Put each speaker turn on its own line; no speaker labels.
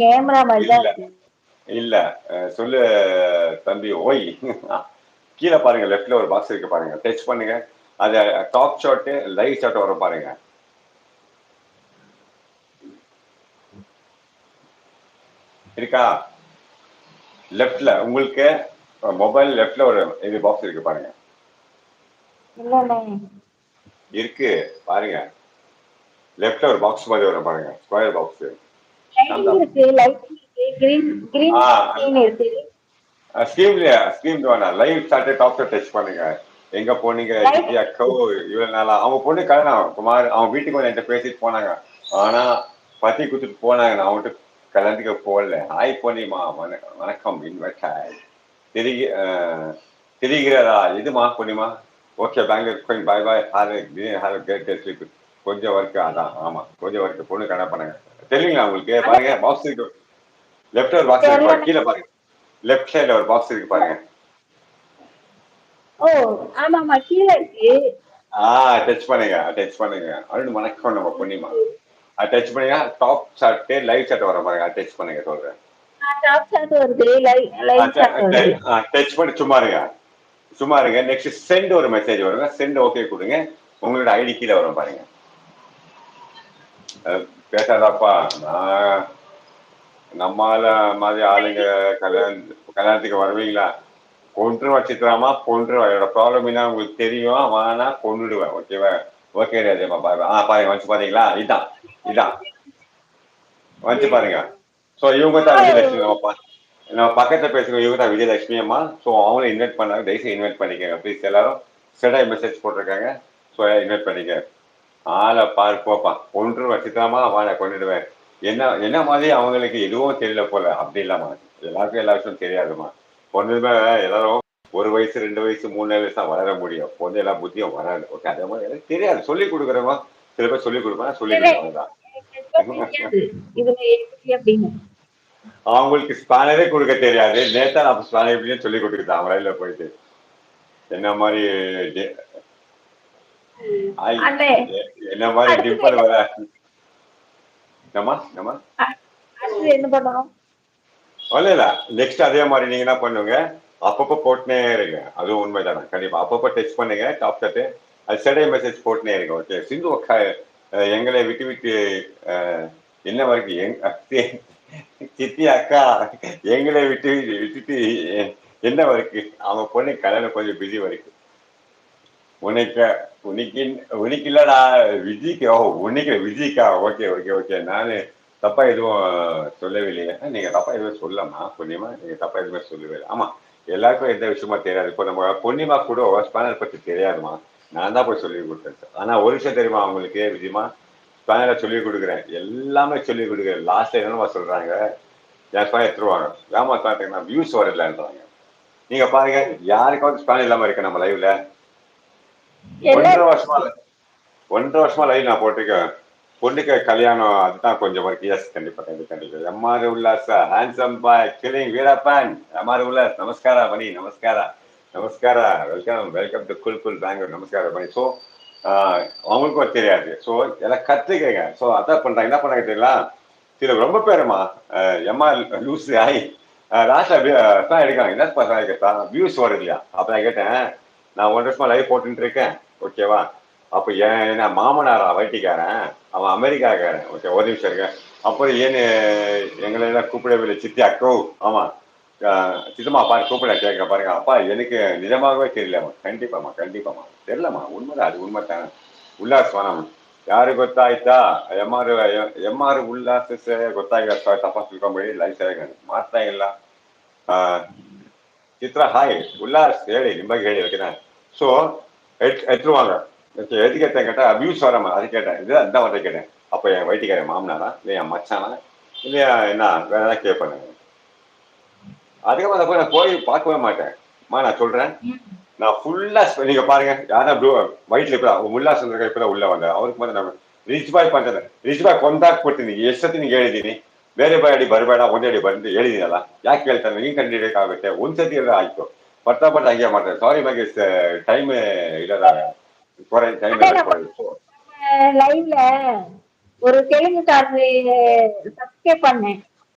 Camera மாதிரி தான்
இல்ல
இருக்கு.
இல்ல சொல்லு தம்பி ஓய். கீழே பாருங்க, லெஃப்ட்ல ஒரு பாக்ஸ் இருக்கு பாருங்க, டச் பண்ணுங்க. அது டாப் ஷாட் லைவ் ஷாட் வரும் பாருங்க. இருக்கா? லெஃப்ட்ல உங்களுக்கு மொபைல் லெஃப்ட்ல ஒரு இது பாக்ஸ் இருக்கு பாருங்க.
இல்லண்ணே.
இருக்கு பாருங்க, லெஃப்ட்ல ஒரு பாக்ஸ் மாதிரி வரும் பாருங்க, ஸ்கொயர் பாக்ஸ்.
லைட்டிங் இருக்கு, லைட்டிங் இருக்கு, கிரீன் கிரீன் ஸ்கிரீன் இருக்கு.
ஸ்கீம் வேணாம், live shot top shot touch பண்ணுங்க. எங்க போனீங்க
லைட்
சித்தி அக்கோ இவ்வளவு நாளா? அவங்க பொண்ணு கல்யாணம் குமார், அவங்க வீட்டுக்கு வந்து என்கிட்ட பேசிட்டு போனாங்க. ஆனா பத்தி குத்துட்டு போனாங்க, நான் அவங்ககிட்ட கல்யாணத்துக்கு போகல. ஹாய் பொன்னிமா, வணக்கம் இன்வெர்ட் தெரிகிறதா இதுமா பொன்னிமா? Okay Bangalore going, bye bye, have great day sleep. கொஞ்சம் ஒர்க், அதான் ஆமா கொஞ்சம் ஒர்க், பொண்ணு கல்யாணம் பண்ணுங்க. தெரியுங்களா உங்களுக்கு? பாருங்க பாக்ஸ் இருக்கு, லெஃப்ட் ஒரு பாக்ஸ் இருக்கு பாருங்க,
தெரியலண்ணே.
கீழே பாருங்க, லெஃப்ட் சைடுல ஒரு பாக்ஸ் இருக்கு பாருங்க.
ஓ ஆமா ஆமா, கீழே இருக்கு.
டச் பண்ணுங்க, டச் பண்ணுங்க. அருண் வணக்கம் நம்ம பொன்னிமா. டச் பண்ணுங்க, டாப் ஷாட் லைவ் ஷாட் வர பாருங்க, டச் பண்ணுங்க சொல்றேன்.
டாப் ஷாட் வருது, லைவ் ஷாட் வருது.
டச் பண்ணி சும்மா இருங்க, சும்மா இருங்க. நெக்ஸ்ட் சென்ட் ஒரு மெசேஜ் வருங்க, சென்ட் ஓகே கொடுங்க. உங்களோட ஐடி கீழே வரும் பாருங்க. பேசாதாப்பா, நான் நம்மால மாதிரி ஆளுங்க கல்யாணத்துக்கு வருவீங்களா? கொன்று வச்சுக்கலாமா? கொன்று, என்னோட ப்ராப்ளம் என்ன உங்களுக்கு தெரியும், வானா கொண்டுடுவேன். ஓகேவா? ஓகே ராஜேமா, பாருங்க வந்து பாத்தீங்களா? இதான் இதான் வந்து பாருங்க. ஸோ இவங்க தான் விஜயலட்சுமி, நம்ம பக்கத்தில் பேசுகிற இவங்க தான் விஜயலட்சுமி அம்மா. ஸோ அவங்களும் இன்வைட் பண்ணாங்க, தயவுசெய்து இன்வைட் பண்ணிக்கோங்க ப்ளீஸ். எல்லாரும் ஸ்டடை மெசேஜ் போட்டிருக்காங்க, ஸோ இன்வைட் பண்ணிக்க. ஆளை பாரு போப்பான், கொன்று வச்சுக்கலாமா? வாழை கொண்டுடுவேன். என்ன மாதிரி அவங்களுக்கு எதுவும் தெரியல போல, அப்படி இல்லாமா? எல்லாருக்கும் எல்லா விஷயம் தெரியாதுமா. பொண்ணுமே எல்லாரும் 1 வயசு 2 வயசு 3 வயசு தான் வளர முடியும், பொண்ணு எல்லா புத்தியும் வராது. ஓகே, அதே மாதிரி எனக்கு தெரியாது, சொல்லிக் கொடுக்குறவங்க சில பேர் சொல்லிக் கொடுப்பேன், சொல்லிக் கொடுப்பாங்க தான்.
தெரியாது இதுல எப்படி அப்படின்னு.
அவங்களுக்கு ஸ்பேனரே கொடுக்க தெரியாது. நேத்தா நான் ஸ்பேனர் எப்படின்னு சொல்லி கொடுத்துருக்கேன் அவங்க லைவ்ல போயிட்டு. என்ன மாதிரி
அண்ணே
என்ன மாதிரி
அடுத்தது
டிம்பிள்
என்ன
வர. நம்ம
அடுத்தது என்ன பண்ணணும்?
இல்ல நெக்ஸ்ட் அதே மாதிரி நீங்க என்ன பண்ணுங்க, அப்பப்போ போட்டுனே இருங்க. அதுவும் உண்மைதானே, கண்டிப்பா அப்பப்போ டச் பண்ணுங்க டாப் ஷாட். அது செடை மெசேஜ் போட்டுனே இருங்க. ஓகே சிந்து எங்களை விட்டு விட்டு என்ன வரைக்கும் சித்தி அக்கா எங்களை விட்டுட்டு என்ன வரைக்கு அவங்க பொண்ணு கல்யாணம் கொஞ்சம் பிஸி வரைக்கும். உனக்கு உனக்கு உனக்கு இல்லடா விஜய்க்கு. உனக்கு விஜய்க்கா? ஓகே ஓகே ஓகே, நானு தப்பா எதுவும் சொல்லவில்லையே. நீங்க தப்பா எதுவும் சொல்லமா பொன்னிமா, நீங்க தப்பா எதுவுமே சொல்லவே இல்லை. ஆமா, எல்லாருக்கும் எந்த விஷயமா தெரியாது. இப்போ நம்ம பொன்னிமா கூட ஸ்பேனர் பத்தி தெரியாதுமா, நான் தான் போய் சொல்லி கொடுத்தேன். ஆனா ஒரு விஷயம் தெரியுமா அவங்களுக்கு விஜயமா, ஸ்பேனரை சொல்லி கொடுக்குறேன், எல்லாமே சொல்லி கொடுக்குறேன். லாஸ்ட் என்னமா சொல்றாங்க, என் ஸ்பேனர் எடுத்துருவாங்க. ஏமா காட்டுங்கன்னா வியூஸ் வரலன்றாங்க. நீங்க பாருங்க, யாருக்காவது ஸ்பேனர் இல்லாம இருக்கு நம்ம லைவ்ல? ஒன்றரை
எல்லாரும்
வருஷமா ஒன்றரை வருஷமா லைவ் நான் போட்டிருக்கேன். பொண்ணுக்கு கல்யாணம் அதுதான் கொஞ்சம் ஒர்க். எஸ் கண்டிப்பா கண்டிப்பா கண்டிப்பா. எம்ஆர் உல்லாஸ் ஹேண்ட்ஸம் பாய் கிளிங் வீரப்பன். எம்ஆர் உல்லாஸ் நமஸ்காரா மணி, நமஸ்காரா நமஸ்காரா, வெல்கம் வெல்கம் டு குல் குல் பெங்களூர். நமஸ்காரம் மணி. ஸோ அவங்களுக்கும் தெரியாது, ஸோ எல்லாம் கற்றுக்கங்க. ஸோ அதான் பண்றாங்க, என்ன பண்ணாங்க தெரியல, சில ரொம்ப பேருமா எம்ஆர் லூஸ் ஆகி லாஸ்ட்ல தான் எடுக்காங்க. என்ன பண்றாங்க கேட்டா வியூஸ் வருது இல்லையா? அப்ப நான் கேட்டேன், நான் 1 வருஷமா லைவ் போட்டுட்டு இருக்கேன், ஓகேவா? அப்ப என்ன மாமனாரா வைட்டிக்காரன், அவன் அமெரிக்காக்காரன். ஓகே ஒரு நிமிஷம் இருக்க. அப்புறம் ஏன்னு எங்களை எல்லாம் கூப்பிடவில்லை சித்தி அக்கோ? ஆமா சித்தமா பாரு கூப்பிட கேட்க பாருங்க. அப்பா எனக்கு நிஜமாகவே தெரியலம்மா. கண்டிப்பாமா கண்டிப்பாமா தெரியலம்மா, உண்மைதான், அது உண்மைத்தானே. ಉಲ್ಲಾಸ್ ವನಂ ಯಾರು ಗೊತ್ತಾಯ್ತಾ? ಎಂ ಆರ್ ಉಲ್ಲಾಸ್ ಗೊತ್ತಾಗಿಲ್ಲ, ತಪಾಸ್ ತಿಳ್ಕೊಂಬೇಡಿ, ಲೈಫ್ ಸರಿಯಾಗಿ ಮಾಡ್ತಾ ಇಲ್ಲ. ಚಿತ್ರ ಹಾಯ್ ಉಲ್ಲಾಸ್ ಹೇಳಿ, ನಿಮ್ಮ ಬಗ್ಗೆ ಹೇಳಿ ஓகேண்ணா. ஸோ எடுத்துருவாங்க. ஓகே எதுக்கு கேட்டேன் கேட்டா வியூஸ் வராம, அது கேட்டேன். இது அந்த வார்த்தை கேட்டேன். அப்போ என் வயிற்றுக்காரன் மாமனாரா இல்லையா என் மச்சானா இல்லையா என்ன வேற ஏதாவது கேட்பேன். அதுக்கப்புறம் அதை போய் நான் போய் பார்க்கவே மாட்டேன். நான் சொல்றேன், நான் ஃபுல்லா நீங்க பாருங்க, யாரா ப்ளூ ವೈಟ್ ಉಲ್ಲಾಸ್ ಅಂದ್ರೆ ಕೂಡ ಉಳ್ಳ ಬಂದ ಅವ್ರಿಗೆ ಮತ್ತೆ ನಾನು ರಿಚ್ ಬಾಯ್ ಪಂಚದ ರಿಚ್ ಬಾಯ್ ಕೊಂದಾಕ್ಬಿಡ್ತೀನಿ. ಎಷ್ಟೊತ್ತಿ ನಿಂಗೆ ಹೇಳಿದ್ದೀನಿ, ಬೇರೆ ಬಾಯ್ ಅಡಿ ಬರಬೇಡ, ಒಂದೇ ಅಡಿ ಬಂದು ಹೇಳಿದೀನಲ್ಲ, ಯಾಕೆ ಹೇಳ್ತಾನೆ ನೀನ್ ಕಂಡಿಡಿಯಕ್ಕಾಗುತ್ತೆ? ಒಂದ್ಸತಿ ಎಲ್ಲ ಆಯ್ತು, ಪಟ್ಟ ಹಂಗೆ ಮಾಡ್ತಾರೆ. ಸಾರಿ ಬಗ್ಗೆ ಟೈಮ್ ಇರೋದ ಟೈಮ್
அண்ணே,
ಎಲ್ಲ
நம்ம
ಕೊಡೋದು.
லைவ்ல ஒரு தெலுங்குக்காரரு சப்ஸ்கிரைப் பண்ணேன்.